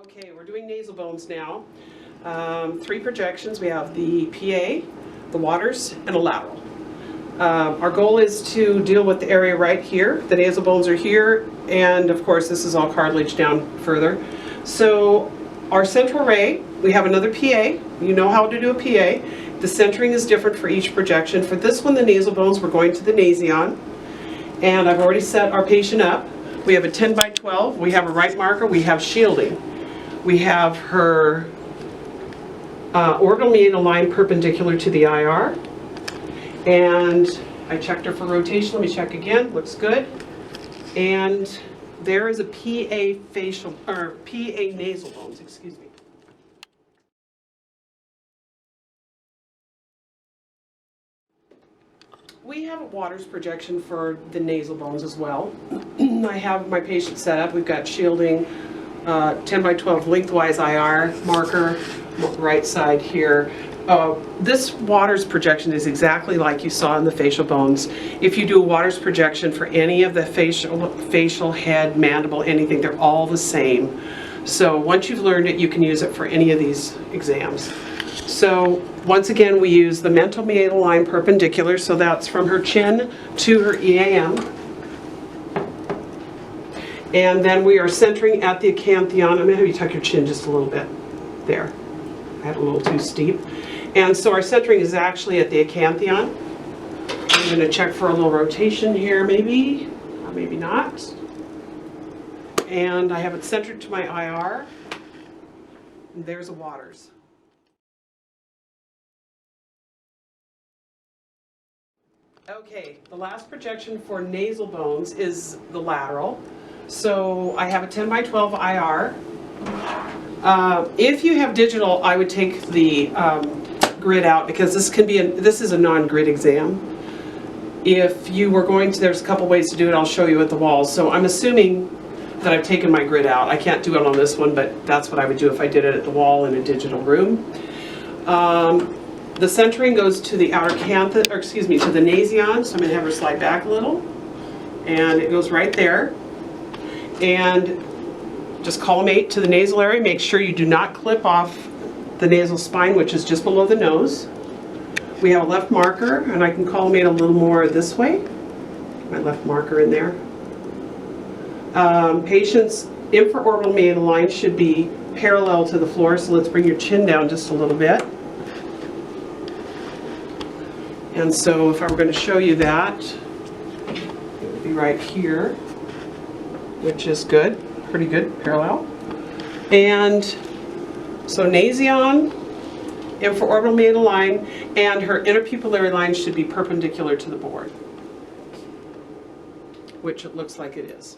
Okay, we're doing nasal bones now. 3 projections. We have the PA, the waters, and a lateral. Our goal is to deal with the area right here. The nasal bones are here, and of course this is all cartilage down further. So our central ray, we have another PA. You know how to do a PA. The centering is different for each projection. For this one, the nasal bones, we're going to the nasion. And I've already set our patient up. We have a 10 by 12. We have a right marker. We have shielding. We have her orbital medial line perpendicular to the IR. And I checked her for rotation. Let me check again. Looks good. And there is a PA facial, or PA nasal bones, excuse me. We have a waters projection for the nasal bones as well. I have my patient set up. We've got shielding, 10 by 12 lengthwise IR marker, right side here. This waters projection is exactly like you saw in the facial bones. If you do a waters projection for any of the facial, head, mandible, anything, they're all the same. So once you've learned it, you can use it for any of these exams. So once again, we use the mental meatal line perpendicular, so that's from her chin to her EAM. And then we are centering at the acanthion. I'm going to have you tuck your chin just a little bit. There. I had a little too steep. And so our centering is actually at the acanthion. I'm going to check for a little rotation here, maybe, or maybe not. And I have it centered to my IR. And there's a waters. Okay, the last projection for nasal bones is the lateral. So I have a 10 by 12 IR. If you have digital, I would take the grid out because this is a non-grid exam. If you were going to, there's a couple ways to do it. I'll show you at the walls. So I'm assuming that I've taken my grid out. I can't do it on this one, but that's what I would do if I did it at the wall in a digital room. The centering goes to the outer canthus, or excuse me, to the nasion. So I'm going to have her slide back a little, and it goes right there. And just collimate to the nasal area. Make sure you do not clip off the nasal spine, which is just below the nose. We have a left marker, and I can collimate a little more this way. My left marker in there. Patient's infraorbital medial line should be parallel to the floor, so let's bring your chin down just a little bit. And so if I were going to show you that, it would be right here, which is good, pretty good, parallel. And so nasion, infraorbital medial line, and her interpupillary line should be perpendicular to the board, which it looks like it is.